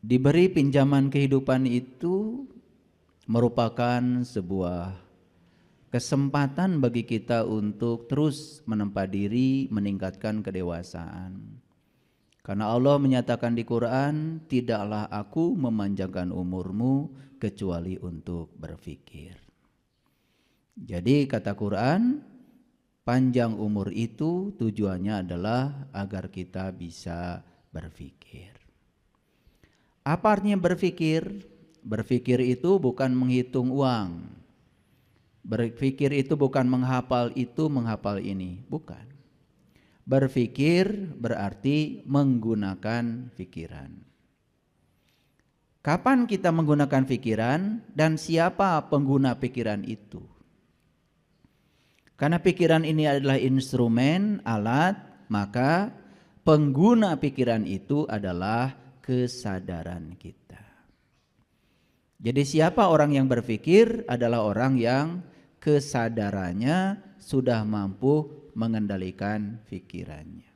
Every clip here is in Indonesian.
Diberi pinjaman kehidupan itu merupakan sebuah kesempatan bagi kita untuk terus menempa diri, meningkatkan kedewasaan. Karena Allah menyatakan di Quran, tidaklah aku memanjangkan umurmu kecuali untuk berfikir. Jadi kata Quran, panjang umur itu tujuannya adalah agar kita bisa berfikir. Apa artinya berfikir? Berfikir itu bukan menghitung uang. Berfikir itu bukan menghafal itu, menghafal ini, bukan. Berfikir berarti menggunakan pikiran. Kapan kita menggunakan pikiran dan siapa pengguna pikiran itu? Karena pikiran ini adalah instrumen, alat, maka pengguna pikiran itu adalah kesadaran kita. Jadi siapa orang yang berpikir adalah orang yang kesadarannya sudah mampu mengendalikan pikirannya.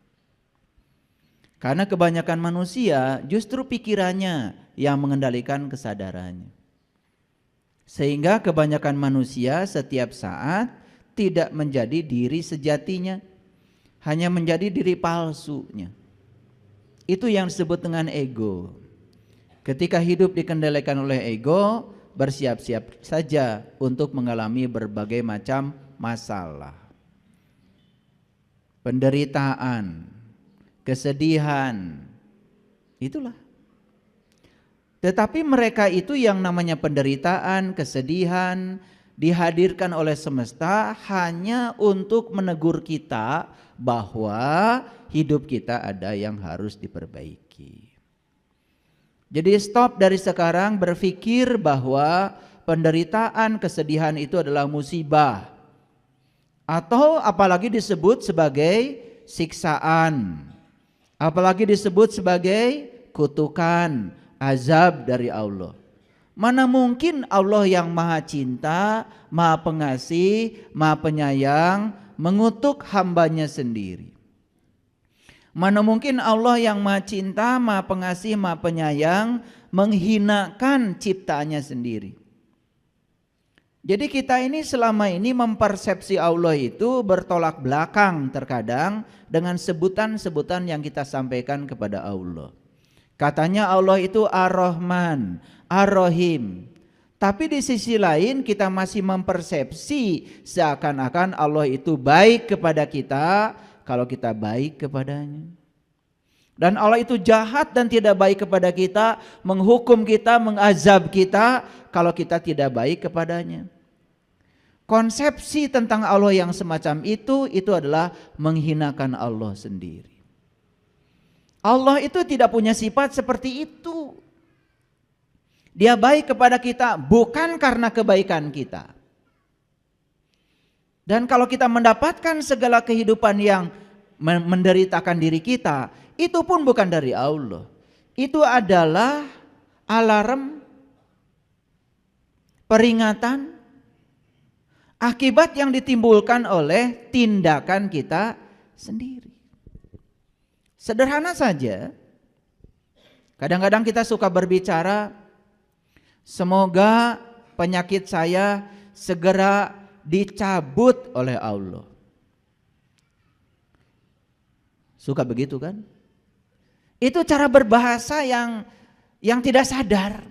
Karena kebanyakan manusia justru pikirannya yang mengendalikan kesadarannya. Sehingga kebanyakan manusia setiap saat tidak menjadi diri sejatinya, hanya menjadi diri palsunya. Itu yang disebut dengan ego. Ketika hidup dikendalikan oleh ego, bersiap-siap saja untuk mengalami berbagai macam masalah. Penderitaan, kesedihan, itulah. Tetapi mereka itu yang namanya penderitaan, kesedihan dihadirkan oleh semesta hanya untuk menegur kita bahwa hidup kita ada yang harus diperbaiki. Jadi stop dari sekarang berpikir bahwa penderitaan, kesedihan itu adalah musibah. Atau apalagi disebut sebagai siksaan. Apalagi disebut sebagai kutukan, azab dari Allah. Mana mungkin Allah yang maha cinta, maha pengasih, maha penyayang mengutuk hambanya sendiri. Mana mungkin Allah yang maha cinta, maha pengasih, maha penyayang menghinakan ciptaannya sendiri. Jadi kita ini selama ini mempersepsi Allah itu bertolak belakang terkadang dengan sebutan-sebutan yang kita sampaikan kepada Allah. Katanya Allah itu Ar-Rahman, Ar-Rahim. Tapi di sisi lain kita masih mempersepsi seakan-akan Allah itu baik kepada kita kalau kita baik kepadanya. Dan Allah itu jahat dan tidak baik kepada kita, menghukum kita, mengazab kita kalau kita tidak baik kepadanya. Konsepsi tentang Allah yang semacam itu adalah menghinakan Allah sendiri. Allah itu tidak punya sifat seperti itu. Dia baik kepada kita bukan karena kebaikan kita. Dan kalau kita mendapatkan segala kehidupan yang menderitakan diri kita, itu pun bukan dari Allah. Itu adalah alarm, peringatan, akibat yang ditimbulkan oleh tindakan kita sendiri. Sederhana saja, kadang-kadang kita suka berbicara, semoga penyakit saya segera dicabut oleh Allah. Suka begitu kan? Itu cara berbahasa yang tidak sadar.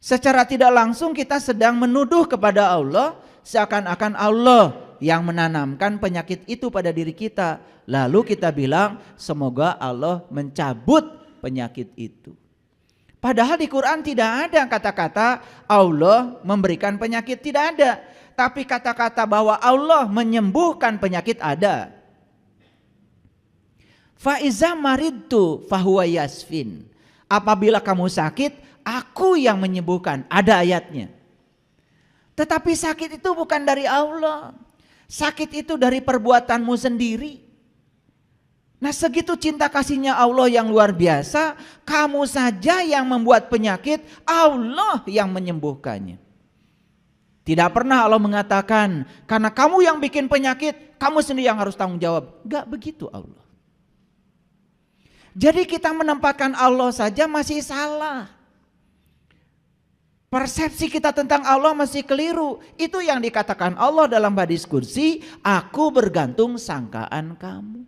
Secara tidak langsung kita sedang menuduh kepada Allah seakan-akan Allah yang menanamkan penyakit itu pada diri kita. Lalu kita bilang semoga Allah mencabut penyakit itu. Padahal di Quran tidak ada kata-kata Allah memberikan penyakit, tidak ada. Tapi kata-kata bahwa Allah menyembuhkan penyakit ada. Fa iza maridtu fahuwa yasfin. Apabila kamu sakit, aku yang menyembuhkan. Ada ayatnya. Tetapi sakit itu bukan dari Allah. Sakit itu dari perbuatanmu sendiri. Nah, segitu cinta kasihnya Allah yang luar biasa, kamu saja yang membuat penyakit, Allah yang menyembuhkannya. Tidak pernah Allah mengatakan, karena kamu yang bikin penyakit, kamu sendiri yang harus tanggung jawab. Enggak begitu Allah. Jadi kita menempatkan Allah saja masih salah. Persepsi kita tentang Allah masih keliru. Itu yang dikatakan Allah dalam hadis kursi, aku bergantung sangkaan kamu.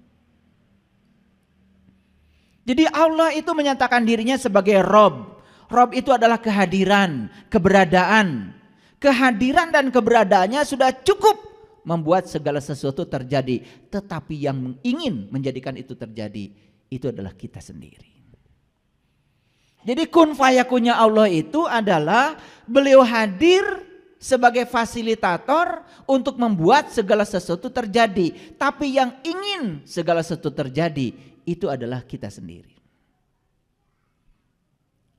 Jadi Allah itu menyatakan dirinya sebagai Rob. Rob itu adalah kehadiran, keberadaan. Kehadiran dan keberadaannya sudah cukup membuat segala sesuatu terjadi. Tetapi yang ingin menjadikan itu terjadi, itu adalah kita sendiri. Jadi kun fayakunnya Allah itu adalah beliau hadir sebagai fasilitator untuk membuat segala sesuatu terjadi. Tapi yang ingin segala sesuatu terjadi itu adalah kita sendiri.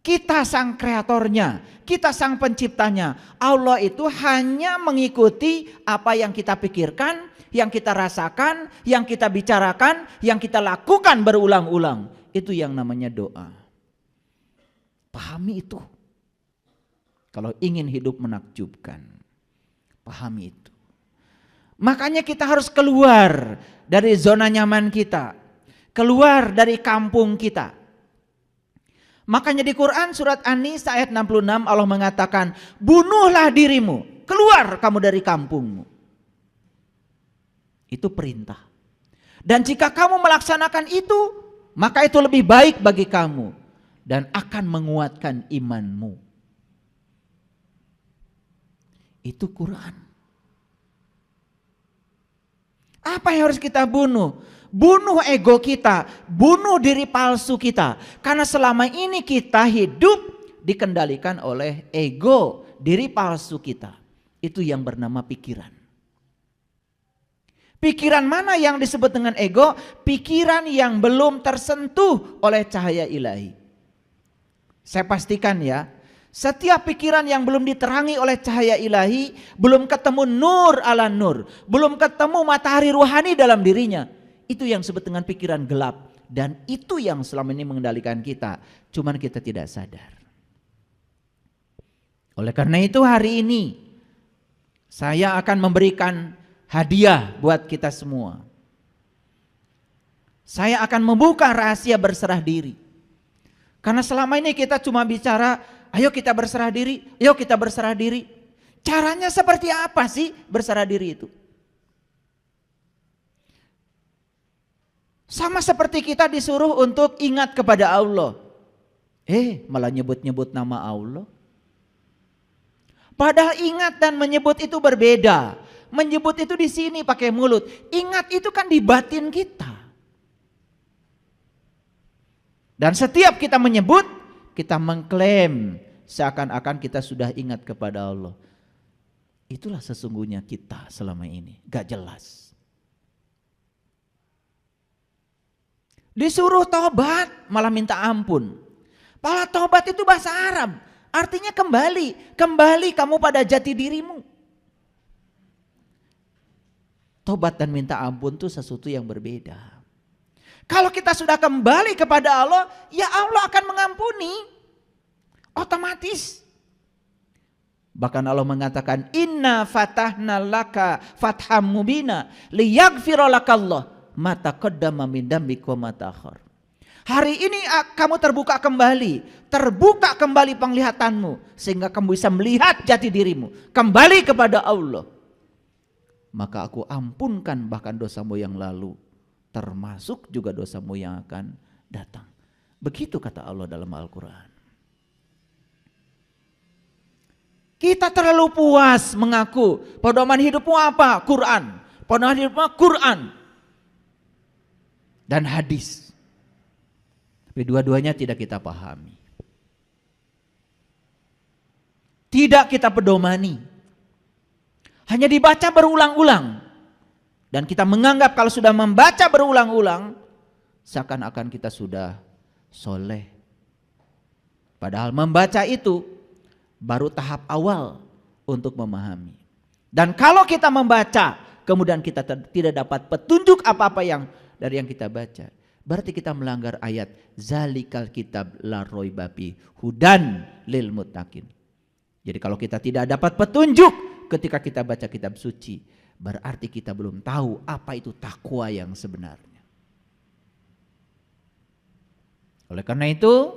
Kita sang kreatornya, kita sang penciptanya. Allah itu hanya mengikuti apa yang kita pikirkan, yang kita rasakan, yang kita bicarakan, yang kita lakukan berulang-ulang. Itu yang namanya doa. Pahami itu. Kalau ingin hidup menakjubkan, pahami itu. Makanya kita harus keluar dari zona nyaman kita. Keluar dari kampung kita. Makanya di Quran surat An-Nisa ayat 66 Allah mengatakan, bunuhlah dirimu, keluar kamu dari kampungmu. Itu perintah. Dan jika kamu melaksanakan itu, maka itu lebih baik bagi kamu dan akan menguatkan imanmu. Itu Quran. Apa yang harus kita bunuh? Bunuh ego kita, bunuh diri palsu kita. Karena selama ini kita hidup dikendalikan oleh ego, diri palsu kita. Itu yang bernama pikiran. Pikiran mana yang disebut dengan ego? Pikiran yang belum tersentuh oleh cahaya ilahi. Saya pastikan ya, setiap pikiran yang belum diterangi oleh cahaya ilahi, belum ketemu nur ala nur, belum ketemu matahari ruhani dalam dirinya, itu yang disebut dengan pikiran gelap. Dan itu yang selama ini mengendalikan kita. Cuman kita tidak sadar. Oleh karena itu hari ini saya akan memberikan hadiah buat kita semua. Saya akan membuka rahasia berserah diri. Karena selama ini kita cuma bicara, ayo kita berserah diri, ayo kita berserah diri. Caranya seperti apa sih berserah diri itu? Sama seperti kita disuruh untuk ingat kepada Allah. Malah nyebut-nyebut nama Allah. Padahal ingat dan menyebut itu berbeda. Menyebut itu di sini pakai mulut. Ingat itu kan di batin kita. Dan setiap kita menyebut, kita mengklaim seakan-akan kita sudah ingat kepada Allah. Itulah sesungguhnya kita selama ini. Gak jelas. Disuruh tobat malah minta ampun. Malah tobat itu bahasa Arab. Artinya kembali. Kembali kamu pada jati dirimu. Tobat dan minta ampun itu sesuatu yang berbeda. Kalau kita sudah kembali kepada Allah, ya Allah akan mengampuni. Otomatis. Bahkan Allah mengatakan, Inna fatahna laka fatham mubina liyaghfira lakallah ma taqaddama min dambika wa ma ta'akhkhar. Hari ini kamu terbuka kembali penglihatanmu sehingga kamu bisa melihat jati dirimu, kembali kepada Allah. Maka aku ampunkan bahkan dosamu yang lalu, termasuk juga dosamu yang akan datang. Begitu kata Allah dalam Al-Quran. Kita terlalu puas mengaku pedoman hidupmu apa? Quran. Pedoman hidupmu Quran dan hadis. Tapi dua-duanya tidak kita pahami. Tidak kita pedomani. Hanya dibaca berulang-ulang. Dan kita menganggap kalau sudah membaca berulang-ulang, seakan-akan kita sudah soleh. Padahal membaca itu baru tahap awal untuk memahami. Dan kalau kita membaca, kemudian kita tidak dapat petunjuk apa-apa dari yang kita baca, berarti kita melanggar ayat zalikal kitab la raiba fi hudan lil muttaqin. Jadi kalau kita tidak dapat petunjuk ketika kita baca kitab suci, berarti kita belum tahu apa itu takwa yang sebenarnya. Oleh karena itu,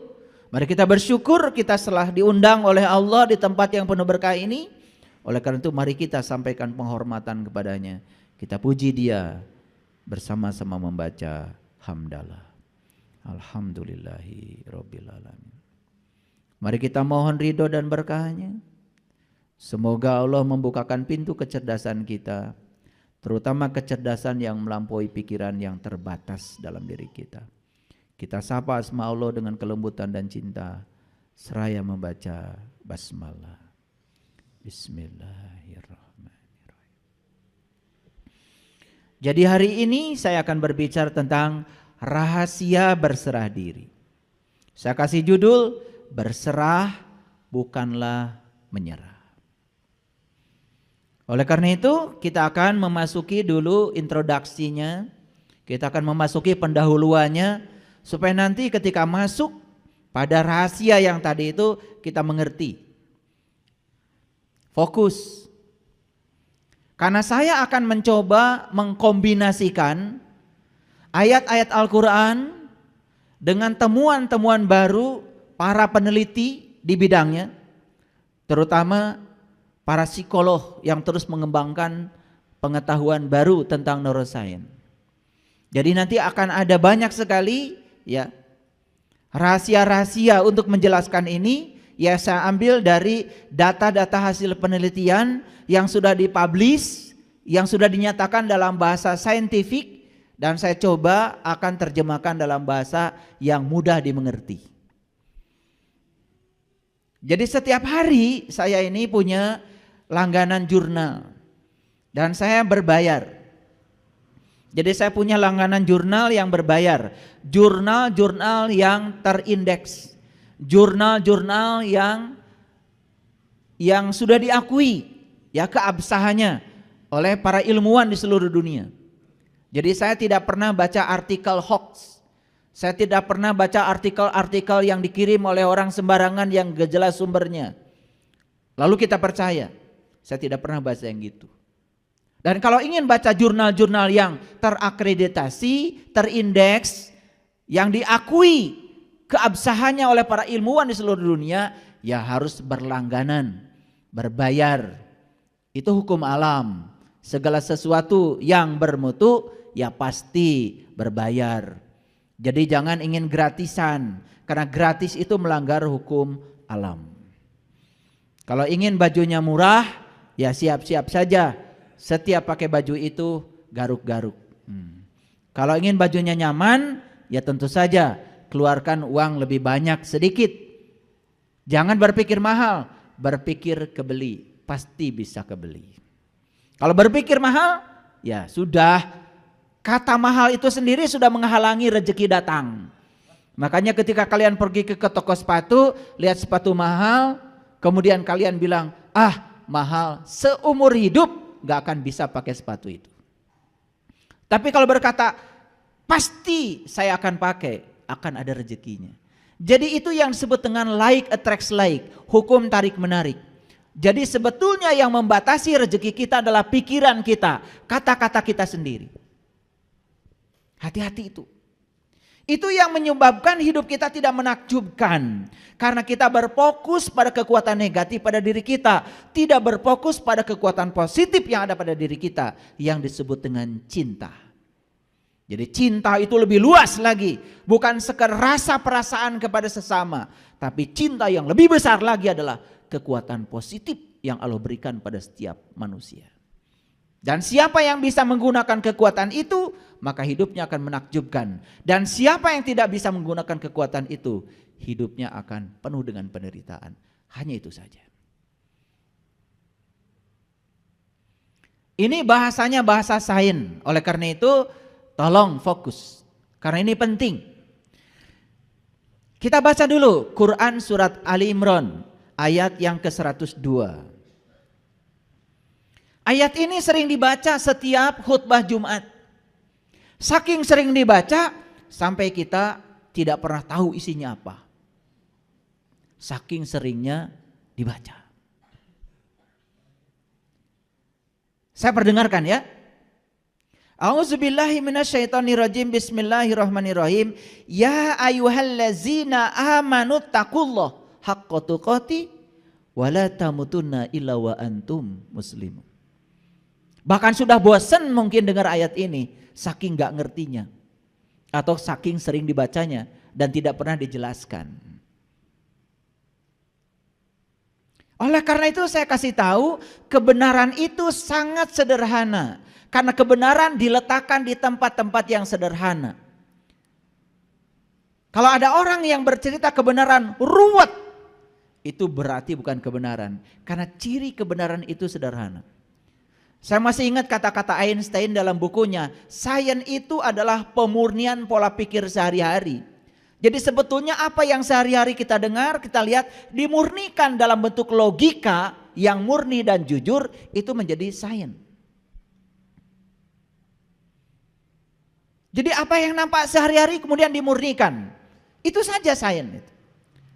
mari kita bersyukur kita telah diundang oleh Allah di tempat yang penuh berkah ini. Oleh karena itu mari kita sampaikan penghormatan kepadanya. Kita puji Dia bersama-sama membaca hamdalah. Alhamdulillahi Rabbil Alamin. Mari kita mohon ridho dan berkahnya. Semoga Allah membukakan pintu kecerdasan kita, terutama kecerdasan yang melampaui pikiran yang terbatas dalam diri kita. Kita sapa asma Allah dengan kelembutan dan cinta, seraya membaca basmalah. Bismillahirrahmanirrahim. Jadi hari ini saya akan berbicara tentang rahasia berserah diri. Saya kasih judul, berserah bukanlah menyerah. Oleh karena itu kita akan memasuki dulu introduksinya, kita akan memasuki pendahuluannya, supaya nanti ketika masuk pada rahasia yang tadi itu kita mengerti. Fokus. Karena saya akan mencoba mengkombinasikan ayat-ayat Al-Quran dengan temuan-temuan baru para peneliti di bidangnya, terutama para psikolog yang terus mengembangkan pengetahuan baru tentang neuroscience. Jadi nanti akan ada banyak sekali ya rahasia-rahasia untuk menjelaskan ini. Ya saya ambil dari data-data hasil penelitian yang sudah dipublish, yang sudah dinyatakan dalam bahasa saintifik, dan saya coba akan terjemahkan dalam bahasa yang mudah dimengerti. Jadi setiap hari saya ini punya langganan jurnal dan saya berbayar. Jadi saya punya langganan jurnal yang berbayar, jurnal-jurnal yang terindeks, jurnal-jurnal yang sudah diakui ya keabsahannya oleh para ilmuwan di seluruh dunia. Jadi saya tidak pernah baca artikel hoax. Saya tidak pernah baca artikel-artikel yang dikirim oleh orang sembarangan yang gak jelas sumbernya, lalu kita percaya. Saya tidak pernah baca yang gitu. Dan kalau ingin baca jurnal-jurnal yang terakreditasi, terindeks, yang diakui keabsahannya oleh para ilmuwan di seluruh dunia, ya harus berlangganan, berbayar. Itu hukum alam. Segala sesuatu yang bermutu ya pasti berbayar. Jadi jangan ingin gratisan, karena gratis itu melanggar hukum alam. Kalau ingin bajunya murah, ya siap-siap saja. Setiap pakai baju itu garuk-garuk. Kalau ingin bajunya nyaman, ya tentu saja keluarkan uang lebih banyak sedikit. Jangan berpikir mahal, berpikir kebeli, pasti bisa kebeli. Kalau berpikir mahal, ya sudah, kata mahal itu sendiri sudah menghalangi rezeki datang. Makanya ketika kalian pergi ke toko sepatu, lihat sepatu mahal, kemudian kalian bilang, mahal, seumur hidup gak akan bisa pakai sepatu itu. Tapi kalau berkata pasti saya akan pakai, akan ada rezekinya. Jadi itu yang disebut dengan like attracts like, hukum tarik menarik. Jadi sebetulnya yang membatasi rezeki kita adalah pikiran kita, kata-kata kita sendiri. Hati-hati itu. Itu yang menyebabkan hidup kita tidak menakjubkan. Karena kita berfokus pada kekuatan negatif pada diri kita. Tidak berfokus pada kekuatan positif yang ada pada diri kita. Yang disebut dengan cinta. Jadi cinta itu lebih luas lagi. Bukan sekedar rasa perasaan kepada sesama. Tapi cinta yang lebih besar lagi adalah kekuatan positif yang Allah berikan pada setiap manusia. Dan siapa yang bisa menggunakan kekuatan itu, maka hidupnya akan menakjubkan. Dan siapa yang tidak bisa menggunakan kekuatan itu, hidupnya akan penuh dengan penderitaan. Hanya itu saja. Ini bahasanya bahasa sains. Oleh karena itu, tolong fokus. Karena ini penting. Kita baca dulu Quran surat Ali Imran ayat yang ke-102. Ayat ini sering dibaca setiap khutbah Jumat. Saking sering dibaca sampai kita tidak pernah tahu isinya apa. Saking seringnya dibaca. Saya perdengarkan ya. A'udzubillahi minasyaitonirrajim. Bismillahirrahmanirrahim. Ya ayyuhallazina amanu taqullah haqqa tuqatih wa la tamutunna illa wa antum muslimun. Bahkan sudah bosan mungkin dengar ayat ini, saking gak ngertinya atau saking sering dibacanya dan tidak pernah dijelaskan. Oleh karena itu saya kasih tahu, kebenaran itu sangat sederhana. Karena kebenaran diletakkan di tempat-tempat yang sederhana. Kalau ada orang yang bercerita kebenaran ruwet, itu berarti bukan kebenaran. Karena ciri kebenaran itu sederhana. Saya masih ingat kata-kata Einstein dalam bukunya, sains itu adalah pemurnian pola pikir sehari-hari. Jadi sebetulnya apa yang sehari-hari kita dengar, kita lihat dimurnikan dalam bentuk logika yang murni dan jujur, itu menjadi sains. Jadi apa yang nampak sehari-hari kemudian dimurnikan. Itu saja sains.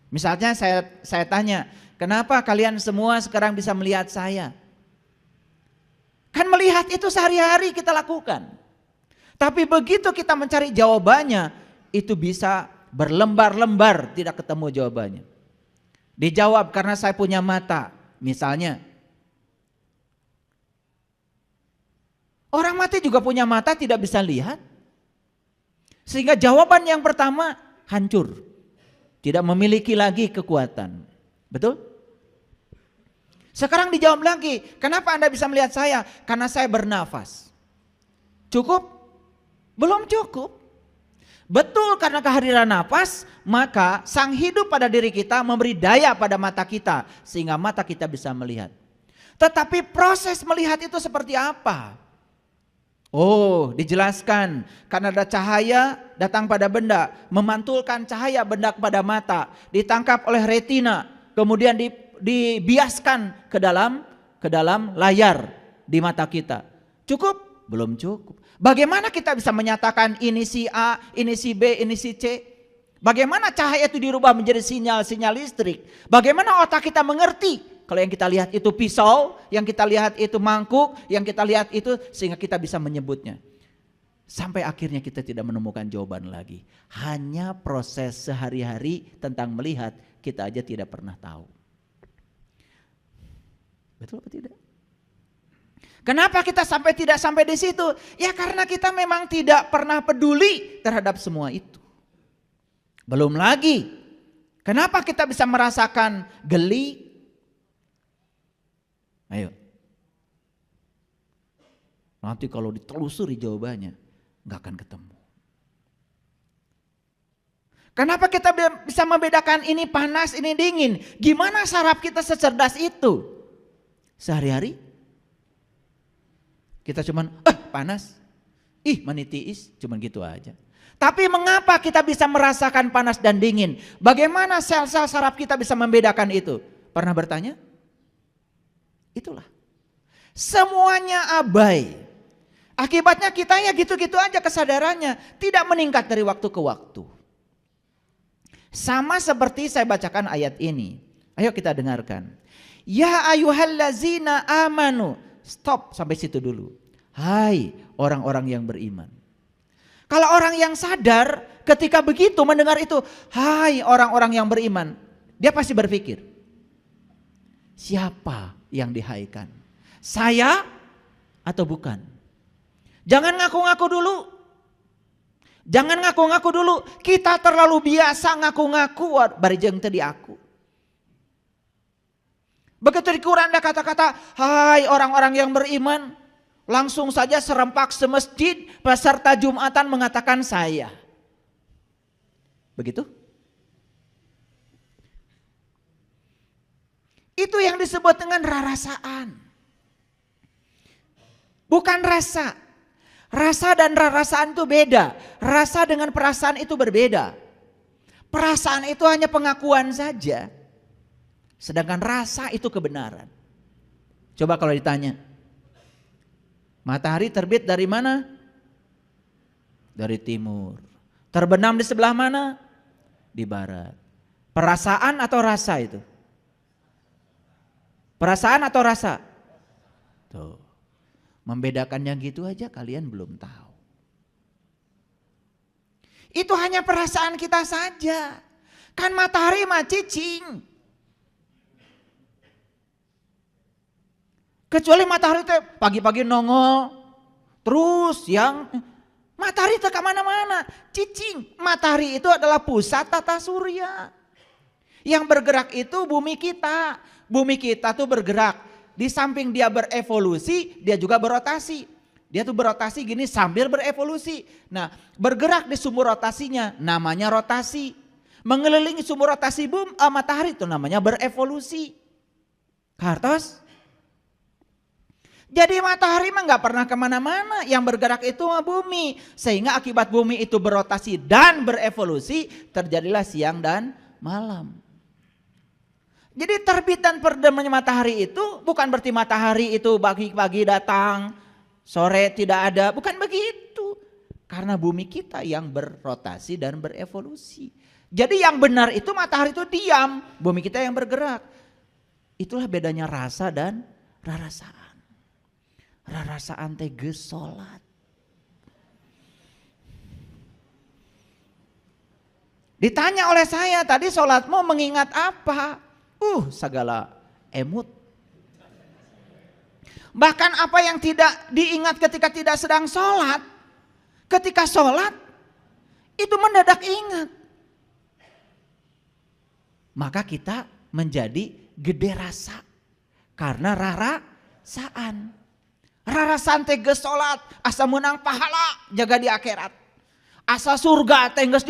Misalnya saya tanya, kenapa kalian semua sekarang bisa melihat saya? Kan melihat itu sehari-hari kita lakukan. Tapi begitu kita mencari jawabannya, itu bisa berlembar-lembar tidak ketemu jawabannya. Dijawab karena saya punya mata, misalnya. Orang mati juga punya mata, tidak bisa lihat. Sehingga jawaban yang pertama hancur. Tidak memiliki lagi kekuatan. Betul? Sekarang dijawab lagi, kenapa Anda bisa melihat saya? Karena saya bernafas. Cukup? Belum cukup. Betul, karena kehadiran nafas, maka sang hidup pada diri kita memberi daya pada mata kita. Sehingga mata kita bisa melihat. Tetapi proses melihat itu seperti apa? Oh, dijelaskan karena ada cahaya datang pada benda, memantulkan cahaya benda kepada mata, ditangkap oleh retina, kemudian dibiaskan ke dalam layar di mata kita. Cukup? Belum cukup. Bagaimana kita bisa menyatakan ini si A, ini si B, ini si C? Bagaimana cahaya itu dirubah menjadi sinyal listrik? Bagaimana otak kita mengerti? Kalau yang kita lihat itu pisau, yang kita lihat itu mangkuk, yang kita lihat itu sehingga kita bisa menyebutnya. Sampai akhirnya kita tidak menemukan jawaban lagi. Hanya proses sehari-hari tentang melihat kita aja tidak pernah tahu. Betul atau tidak? Kenapa kita tidak sampai di situ? Ya karena kita memang tidak pernah peduli terhadap semua itu. Belum lagi, kenapa kita bisa merasakan geli? Ayo. Nanti kalau ditelusuri jawabannya, nggak akan ketemu. Kenapa kita bisa membedakan ini panas, ini dingin? Gimana saraf kita secerdas itu? Sehari-hari kita cuman panas, menitiis, cuman gitu aja. Tapi mengapa kita bisa merasakan panas dan dingin? Bagaimana sel-sel saraf kita bisa membedakan itu? Pernah bertanya? Itulah. Semuanya abai. Akibatnya kita ya gitu-gitu aja kesadarannya. Tidak meningkat dari waktu ke waktu. Sama seperti saya bacakan ayat ini. Ayo kita dengarkan. Ya ayyuhallazina amanu. Stop sampai situ dulu. Hai orang-orang yang beriman. Kalau orang yang sadar ketika begitu mendengar itu. Hai orang-orang yang beriman. Dia pasti berpikir. Siapa yang dihaikan? Saya atau bukan? Jangan ngaku-ngaku dulu. Jangan ngaku-ngaku dulu. Kita terlalu biasa ngaku-ngaku barijeng tadi aku. Begitu di Quran ada kata-kata, hai orang-orang yang beriman, langsung saja serempak semasjid peserta Jumatan mengatakan saya. Begitu? Itu yang disebut dengan rarasaan. Bukan rasa. Rasa dan rarasaan itu beda. Rasa dengan perasaan itu berbeda. Perasaan itu hanya pengakuan saja. Sedangkan rasa itu kebenaran. Coba kalau ditanya. Matahari terbit dari mana? Dari timur. Terbenam di sebelah mana? Di barat. Perasaan atau rasa itu? Perasaan atau rasa? Tuh. Membedakannya gitu aja kalian belum tahu. Itu hanya perasaan kita saja. Kan matahari mah cicing. Kecuali matahari itu pagi-pagi nongol. Terus yang matahari itu kemana-mana. Cicing. Matahari itu adalah pusat tata surya. Yang bergerak itu bumi kita. Bumi kita tuh bergerak. Di samping dia berevolusi, dia juga berotasi. Dia tuh berotasi gini sambil berevolusi. Nah, bergerak di sumber rotasinya namanya rotasi. Mengelilingi sumber rotasi matahari itu namanya berevolusi. Kartos? Jadi matahari mah nggak pernah kemana-mana. Yang bergerak itu bumi. Sehingga akibat bumi itu berotasi dan berevolusi, terjadilah siang dan malam. Jadi terbit dan terdemnya matahari itu bukan berarti matahari itu pagi-pagi datang, sore tidak ada, bukan begitu. Karena bumi kita yang berotasi dan berevolusi. Jadi yang benar itu matahari itu diam, bumi kita yang bergerak. Itulah bedanya rasa dan rarasaan. Rarasaan teges sholat. Ditanya oleh saya tadi sholatmu mengingat apa? Segala emut. Bahkan apa yang tidak diingat ketika tidak sedang sholat. Ketika sholat itu mendadak ingat. Maka kita menjadi gede rasa. Karena rarasaan. Rarasaan teges sholat, asa menang pahala, jaga di akhirat. Asa surga teges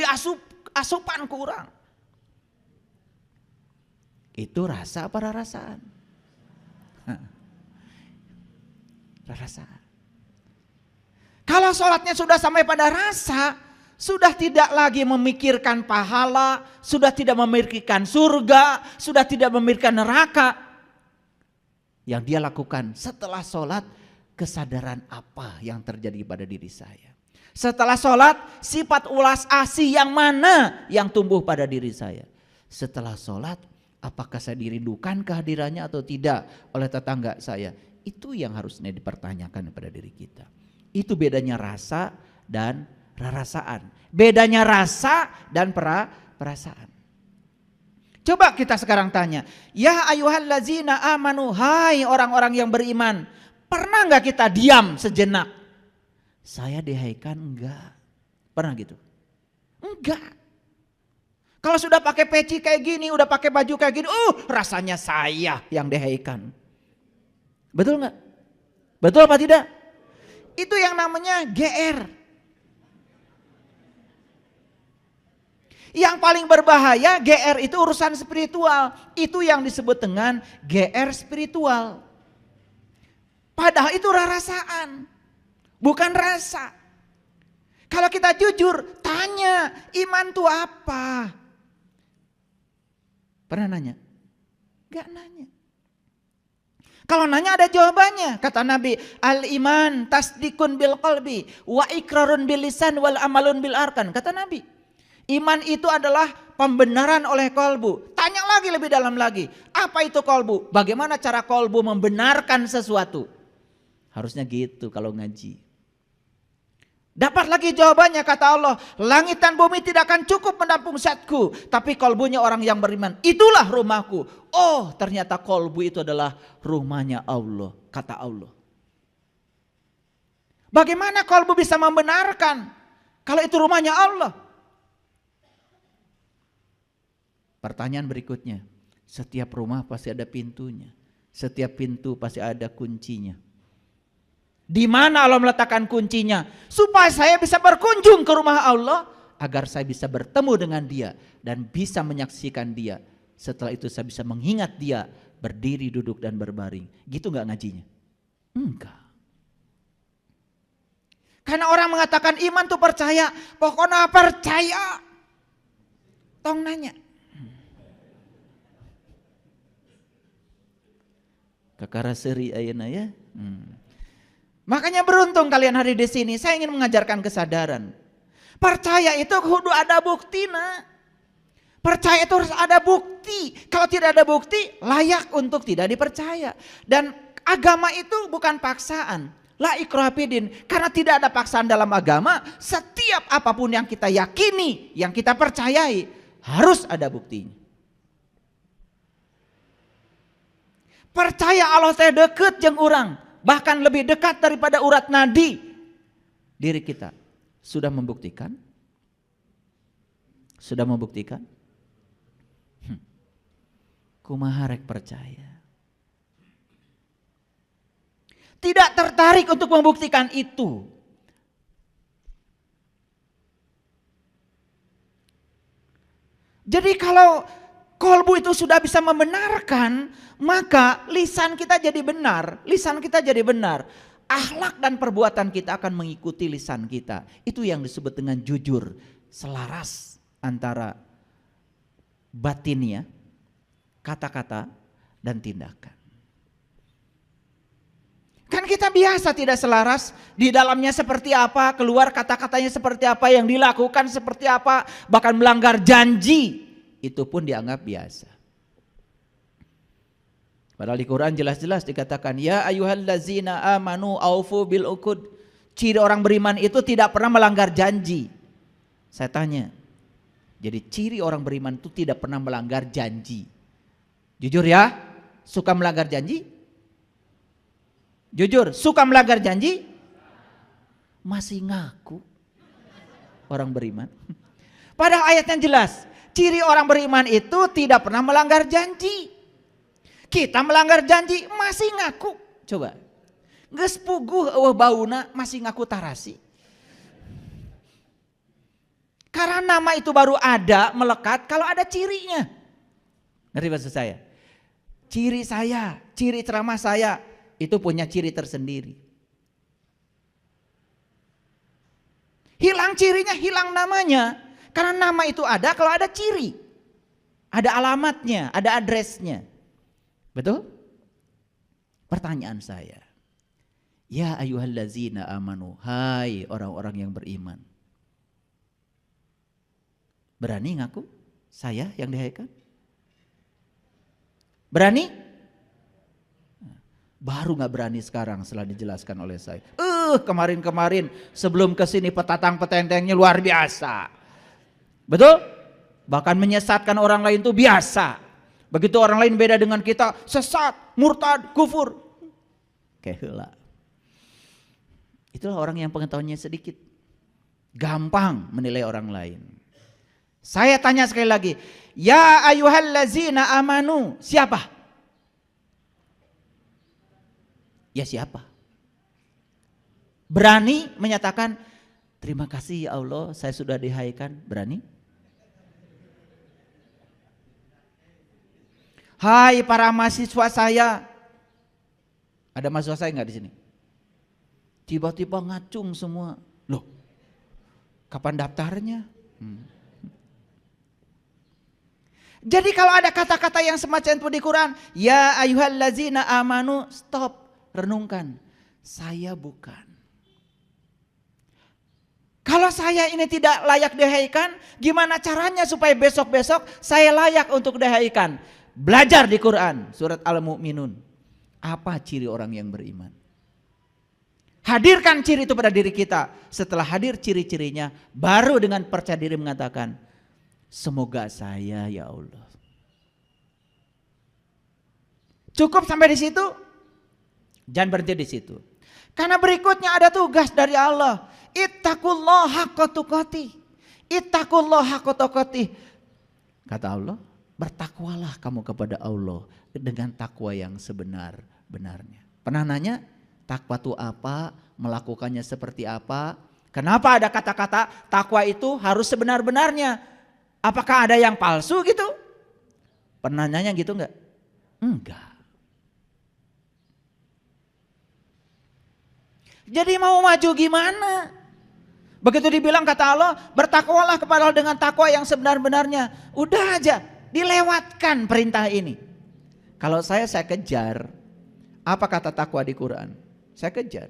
asupan kurang. Itu rasa apa rarasaan? Rarasaan. Kalau sholatnya sudah sampai pada rasa, sudah tidak lagi memikirkan pahala, sudah tidak memikirkan surga, sudah tidak memikirkan neraka. Yang dia lakukan setelah sholat, kesadaran apa yang terjadi pada diri saya. Setelah sholat, sifat ulas asih yang mana yang tumbuh pada diri saya. Setelah sholat, apakah saya dirindukan kehadirannya atau tidak oleh tetangga saya. Itu yang harusnya dipertanyakan kepada diri kita. Itu bedanya rasa dan rarasaan. Bedanya rasa dan perasaan. Coba kita sekarang tanya. Ya ayyuhallazina amanu, hai orang-orang yang beriman. Pernah gak kita diam sejenak? Saya dihaikan enggak. Pernah gitu? Enggak. Kalau sudah pakai peci kayak gini, udah pakai baju kayak gini, rasanya saya yang dihaikan. Betul gak? Betul apa tidak? Itu yang namanya GR. Yang paling berbahaya GR itu urusan spiritual. Itu yang disebut dengan GR spiritual. Padahal itu rarasaan, bukan rasa. Kalau kita jujur, tanya iman itu apa? Pernah nanya? Gak nanya. Kalau nanya ada jawabannya. Kata Nabi, al-iman tasdikun bil qalbi wa ikrarun bil lisan wal amalun bil arkan. Kata Nabi, iman itu adalah pembenaran oleh kolbu. Tanya lagi lebih dalam lagi. Apa itu kolbu? Bagaimana cara kolbu membenarkan sesuatu? Harusnya gitu kalau ngaji. Dapat lagi jawabannya kata Allah. Langit dan bumi tidak akan cukup menampung zatku. Tapi kolbunya orang yang beriman. Itulah rumahku. Oh ternyata kolbu itu adalah rumahnya Allah. Kata Allah. Bagaimana kolbu bisa membenarkan? Kalau itu rumahnya Allah. Pertanyaan berikutnya. Setiap rumah pasti ada pintunya. Setiap pintu pasti ada kuncinya. Di mana Allah meletakkan kuncinya? Supaya saya bisa berkunjung ke rumah Allah. Agar saya bisa bertemu dengan dia. Dan bisa menyaksikan dia. Setelah itu saya bisa mengingat dia. Berdiri, duduk dan berbaring. Gitu gak ngajinya? Enggak. Karena orang mengatakan iman tuh percaya. Pokoknya percaya. Tong nanya. Kakara seri ayana ya. Makanya beruntung kalian hari di sini. Saya ingin mengajarkan kesadaran. Percaya itu kudu ada buktina. Percaya itu harus ada bukti. Kalau tidak ada bukti, layak untuk tidak dipercaya. Dan agama itu bukan paksaan. La ikraha fiddin, karena tidak ada paksaan dalam agama. Setiap apapun yang kita yakini, yang kita percayai, harus ada buktinya. Percaya Allah teh deket jeung urang, bahkan lebih dekat daripada urat nadi. Diri kita sudah membuktikan? Sudah membuktikan? Kumaha rek percaya. Tidak tertarik untuk membuktikan itu. Jadi kalau kolbu itu sudah bisa membenarkan, maka lisan kita jadi benar, lisan kita jadi benar. Akhlak dan perbuatan kita akan mengikuti lisan kita. Itu yang disebut dengan jujur, selaras antara batinnya, kata-kata dan tindakan. Kan kita biasa tidak selaras, di dalamnya seperti apa, keluar kata-katanya seperti apa, yang dilakukan seperti apa, bahkan melanggar janji, itu pun dianggap biasa. Padahal di Quran jelas-jelas dikatakan, ya ayyuhallazina amanu aufu bil uqud. Ciri orang beriman itu tidak pernah melanggar janji. Saya tanya, jadi ciri orang beriman itu tidak pernah melanggar janji. Jujur ya, suka melanggar janji? Jujur, suka melanggar janji? Masih ngaku orang beriman. Padahal ayatnya jelas, ciri orang beriman itu tidak pernah melanggar janji. Kita melanggar janji masih ngaku. Coba, geus puguh eueuh bauna masih ngaku tarasi. Karena nama itu baru ada, melekat kalau ada cirinya. Ngerti maksud saya? Ciri saya, ciri ceramah saya, itu punya ciri tersendiri. Hilang cirinya, hilang namanya. Karena nama itu ada kalau ada ciri. Ada alamatnya, ada adresnya. Betul? Pertanyaan saya. Ya ayyuhallazina amanu, hai orang-orang yang beriman. Berani ngaku saya yang dihaikan? Berani? Baru gak berani sekarang setelah dijelaskan oleh saya. Kemarin-kemarin sebelum kesini petatang petentengnya luar biasa. Betul? Bahkan menyesatkan orang lain itu biasa. Begitu orang lain beda dengan kita, sesat, murtad, kufur. Keheula. Itulah orang yang pengetahuannya sedikit. Gampang menilai orang lain. Saya tanya sekali lagi. Ya ayyuhallazina amanu. Siapa? Ya siapa? Berani menyatakan, terima kasih ya Allah saya sudah dihaikan. Berani? Hai para mahasiswa saya. Ada mahasiswa saya enggak di sini? Tiba-tiba ngacung semua. Loh, kapan daftarnya? Jadi kalau ada kata-kata yang semacam itu di Quran, ya ayyuhallazina amanu, stop, renungkan. Saya bukan. Kalau saya ini tidak layak dihaikan, gimana caranya supaya besok-besok saya layak untuk dihaikan? Belajar di Quran, surat Al-Mu'minun. Apa ciri orang yang beriman? Hadirkan ciri itu pada diri kita. Setelah hadir ciri-cirinya, baru dengan percaya diri mengatakan, semoga saya ya Allah. Cukup sampai di situ? Jangan berhenti di situ. Karena berikutnya ada tugas dari Allah. Ittaqullaha haqqa tuqatih. Ittaqullaha haqqa tuqatih. Kata Allah, bertakwalah kamu kepada Allah dengan takwa yang sebenar-benarnya. Pernah nanya, takwa itu apa? Melakukannya seperti apa? Kenapa ada kata-kata takwa itu harus sebenar-benarnya? Apakah ada yang palsu gitu? Pernah nanya gitu enggak? Enggak. Jadi mau maju gimana? Begitu dibilang kata Allah, bertakwalah kepada Allah dengan takwa yang sebenar-benarnya. Udah aja, dilewatkan perintah ini. Kalau saya kejar. Apa kata takwa di Quran? Saya kejar.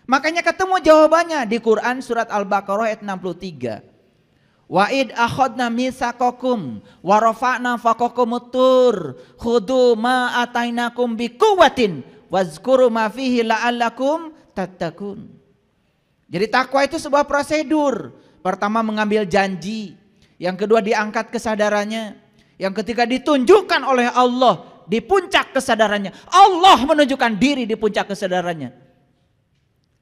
Makanya ketemu jawabannya di Quran surat Al-Baqarah ayat 63. Wa id akhadna mitsaqakum wa rafa'na fawqakumut tur khudhu ma atainakum biquwwatin wazkuru ma fihi la'allakum tattaqun. Jadi takwa itu sebuah prosedur. Pertama mengambil janji, yang kedua diangkat kesadarannya, yang ketiga ditunjukkan oleh Allah di puncak kesadarannya. Allah menunjukkan diri di puncak kesadarannya.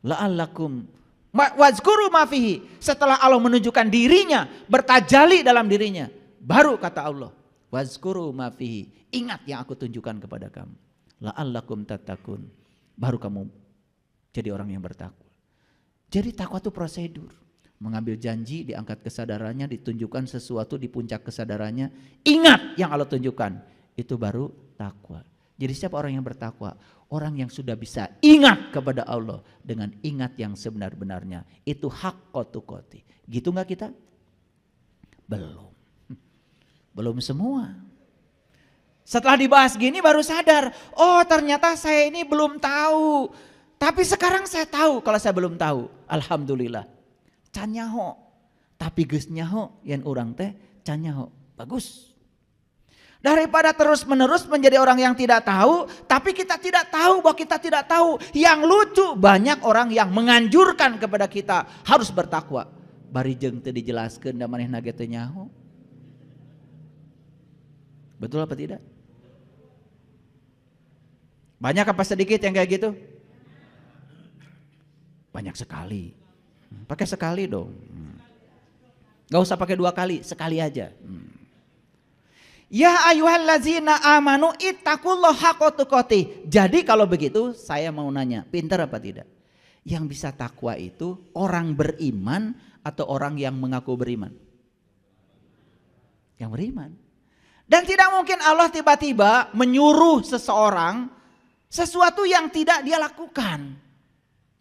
La'allakum wazkuru ma fihi. Setelah Allah menunjukkan dirinya, bertajali dalam dirinya, baru kata Allah, wazkuru ma fihi. Ingat yang aku tunjukkan kepada kamu. La'allakum tattaqun. Baru kamu jadi orang yang bertakwa. Jadi takwa itu prosedur. Mengambil janji, diangkat kesadarannya, ditunjukkan sesuatu di puncak kesadarannya. Ingat yang Allah tunjukkan. Itu baru takwa. Jadi siapa orang yang bertakwa? Orang yang sudah bisa ingat kepada Allah dengan ingat yang sebenar-benarnya. Itu haqqa tuqati. Gitu gak kita? Belum. Belum semua. Setelah dibahas gini baru sadar. Oh ternyata saya ini belum tahu. Tapi sekarang saya tahu. Kalau saya belum tahu, alhamdulillah. Can nyaho. Tapi geus nyaho yen urang teh can nyaho. Bagus. Daripada terus-menerus menjadi orang yang tidak tahu, tapi kita tidak tahu bahwa kita tidak tahu. Yang lucu banyak orang yang menganjurkan kepada kita harus bertakwa. Bari jeung teu dijelaskeun da manehna ge teu nyaho. Betul apa tidak? Banyak apa sedikit yang kayak gitu? Banyak sekali. Pakai sekali dong. Gak usah pakai 2 kali, sekali aja. Ya ayyuhallazina amanu ittaqullaha haqqa tuqatih. Jadi kalau begitu saya mau nanya, pintar apa tidak? Yang bisa takwa itu orang beriman atau orang yang mengaku beriman? Yang beriman. Dan tidak mungkin Allah tiba-tiba menyuruh seseorang sesuatu yang tidak dia lakukan.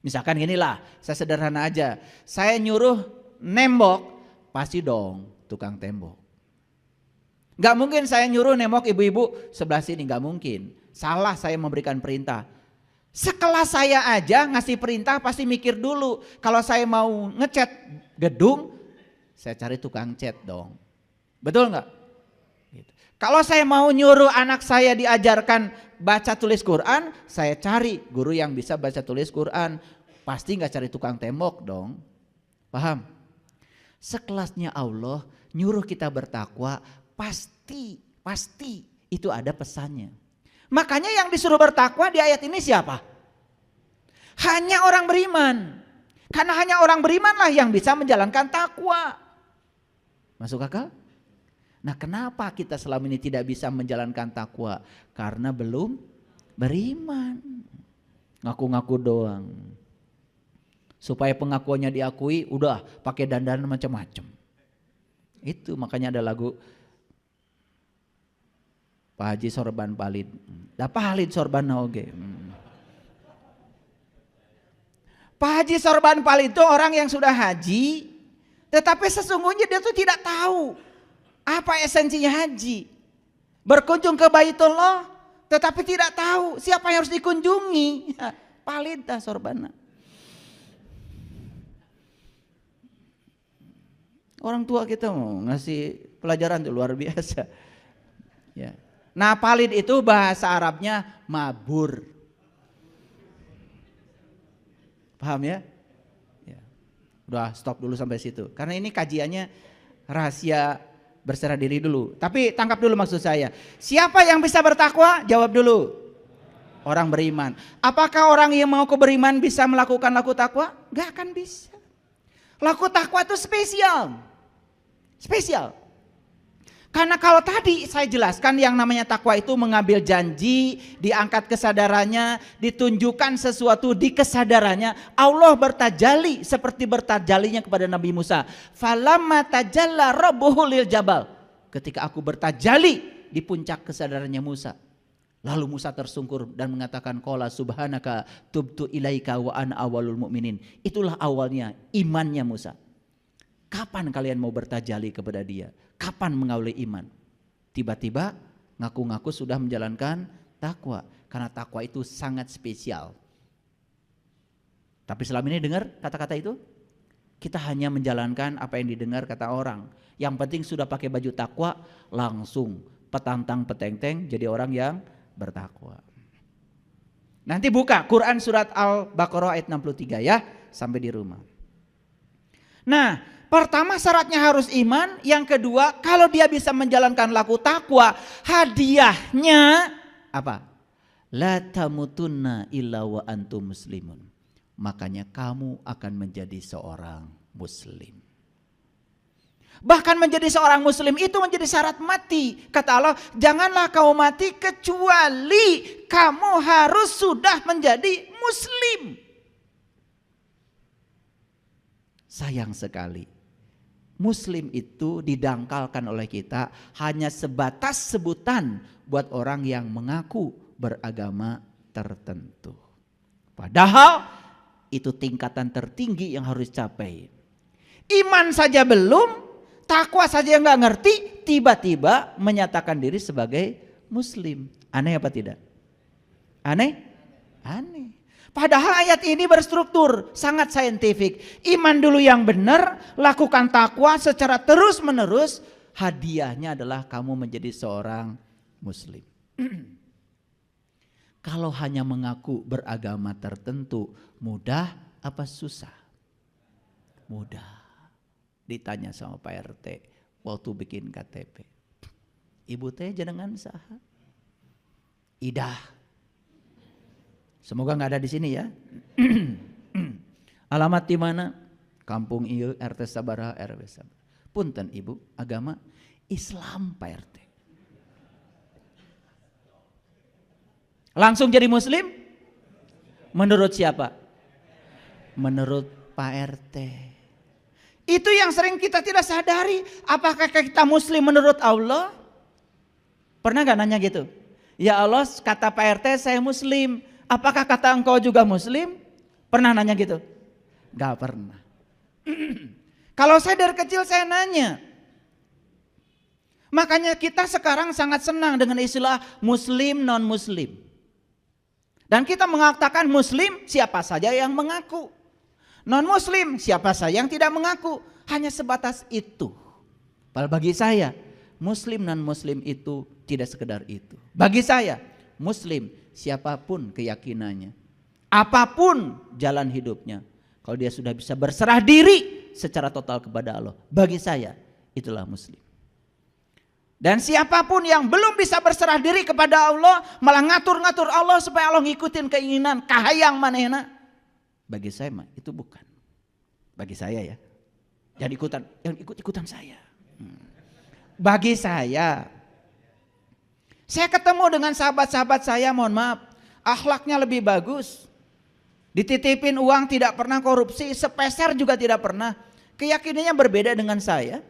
Misalkan ginilah, saya sederhana aja. Saya nyuruh nembok, pasti dong tukang tembok. Gak mungkin saya nyuruh nembok ibu-ibu sebelah sini, gak mungkin. Salah saya memberikan perintah. Sekelas saya aja ngasih perintah pasti mikir dulu. Kalau saya mau ngecat gedung, saya cari tukang cat dong. Betul gak? Gitu. Kalau saya mau nyuruh anak saya diajarkan baca tulis Quran, saya cari guru yang bisa baca tulis Quran. Pasti gak cari tukang tembok dong. Paham? Sekelasnya Allah nyuruh kita bertakwa, pasti itu ada pesannya. Makanya yang disuruh bertakwa di ayat ini siapa? Hanya orang beriman. Karena hanya orang berimanlah yang bisa menjalankan takwa. Masuk akal? Nah kenapa kita selama ini tidak bisa menjalankan takwa? Karena belum beriman. Ngaku-ngaku doang. Supaya pengakuannya diakui, udah pakai dandanan macam-macam. Itu makanya ada lagu Pak Haji Sorban Palid. Da Palid Sorban oge. Pak Haji Sorban Palid itu orang yang sudah haji, tetapi sesungguhnya dia tuh tidak tahu apa esensinya haji. Berkunjung ke Baitullah, tetapi tidak tahu siapa yang harus dikunjungi. Palid dah Sorbana. Orang tua kita mau ngasih pelajaran tuh luar biasa. Ya. Nah palid itu bahasa Arabnya mabur. Paham ya? Ya. Udah stop dulu sampai situ. Karena ini kajiannya rahasia berserah diri dulu. Tapi tangkap dulu maksud saya. Siapa yang bisa bertakwa? Jawab dulu. Orang beriman. Apakah orang yang mau beriman bisa melakukan laku takwa? Gak akan bisa. Laku takwa itu spesial. Spesial. Karena kalau tadi saya jelaskan yang namanya takwa itu mengambil janji, diangkat kesadarannya, ditunjukkan sesuatu di kesadarannya. Allah bertajali seperti bertajalinya kepada Nabi Musa. Falamma tajalla rabbuhu lil jabal. Ketika aku bertajali di puncak kesadarannya Musa. Lalu Musa tersungkur dan mengatakan qala subhanaka tubtu ilaika wa ana awwalul mu'minin. Itulah awalnya imannya Musa. Kapan kalian mau bertajali kepada dia? Kapan mengawali iman? Tiba-tiba ngaku-ngaku sudah menjalankan takwa. Karena takwa itu sangat spesial. Tapi selama ini dengar kata-kata itu? Kita hanya menjalankan apa yang didengar kata orang. Yang penting sudah pakai baju takwa, langsung petantang petenteng jadi orang yang bertakwa. Nanti buka Quran surat Al-Baqarah ayat 63 ya, sampai di rumah. Nah, pertama syaratnya harus iman, yang kedua kalau dia bisa menjalankan laku takwa, hadiahnya apa? La tamutunna illa wa antum muslimun. Makanya kamu akan menjadi seorang muslim. Bahkan menjadi seorang muslim itu menjadi syarat mati. Kata Allah, janganlah kau mati kecuali kamu harus sudah menjadi muslim. Sayang sekali, muslim itu didangkalkan oleh kita hanya sebatas sebutan buat orang yang mengaku beragama tertentu. Padahal itu tingkatan tertinggi yang harus capai. Iman saja belum, takwa saja yang nggak ngerti, tiba-tiba menyatakan diri sebagai muslim. Aneh apa tidak? Aneh? Aneh. Padahal ayat ini berstruktur, sangat saintifik. Iman dulu yang benar, lakukan takwa secara terus menerus. Hadiahnya adalah kamu menjadi seorang muslim. Kalau hanya mengaku beragama tertentu, mudah apa susah? Mudah. Ditanya sama Pak RT waktu bikin KTP. Ibu teh jenengan saha? Idah. Semoga nggak ada di sini ya. Alamat di mana? Kampung ieu RT sabaraha RW sabaraha. Punten ibu, agama Islam Pak RT. Langsung jadi muslim? Menurut siapa? Menurut Pak RT. Itu yang sering kita tidak sadari. Apakah kita muslim menurut Allah? Pernah gak nanya gitu? Ya Allah, kata Pak RT saya muslim. Apakah kata engkau juga muslim? Pernah nanya gitu? Gak pernah. Kalau saya dari kecil saya nanya. Makanya kita sekarang sangat senang dengan istilah muslim non muslim. Dan kita mengatakan muslim siapa saja yang mengaku. Non muslim siapa saja yang tidak mengaku. Hanya sebatas itu. Padahal bagi saya muslim non muslim itu tidak sekedar itu. Bagi saya muslim siapapun keyakinannya, apapun jalan hidupnya, kalau dia sudah bisa berserah diri secara total kepada Allah, bagi saya itulah muslim. Dan siapapun yang belum bisa berserah diri kepada Allah, malah ngatur-ngatur Allah supaya Allah ngikutin keinginan kahayang manehna, bagi saya mah itu bukan. Bagi saya ya, jangan ikut-ikutan saya. Bagi saya ketemu dengan sahabat-sahabat saya, mohon maaf, akhlaknya lebih bagus. Dititipin uang tidak pernah korupsi, sepeser juga tidak pernah. Keyakinannya berbeda dengan saya.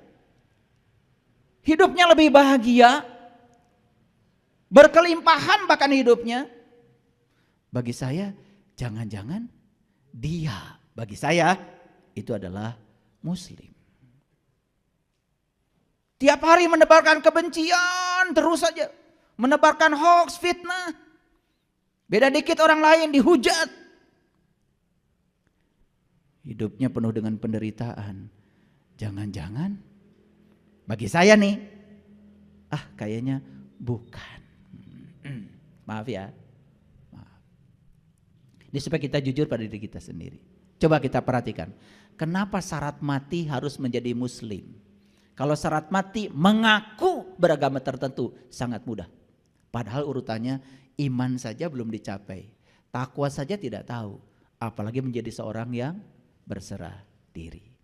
Hidupnya lebih bahagia, berkelimpahan bahkan hidupnya. Bagi saya, jangan-jangan dia, bagi saya itu adalah muslim. Tiap hari menebarkan kebencian terus saja. Menebarkan hoax, fitnah. Beda dikit orang lain dihujat. Hidupnya penuh dengan penderitaan. Jangan-jangan bagi saya nih, kayaknya bukan. Maaf ya. Maaf. Ini supaya kita jujur pada diri kita sendiri. Coba kita perhatikan. Kenapa syarat mati harus menjadi muslim? Kalau syarat mati mengaku beragama tertentu sangat mudah. Padahal urutannya iman saja belum dicapai. Takwa saja tidak tahu. Apalagi menjadi seorang yang berserah diri.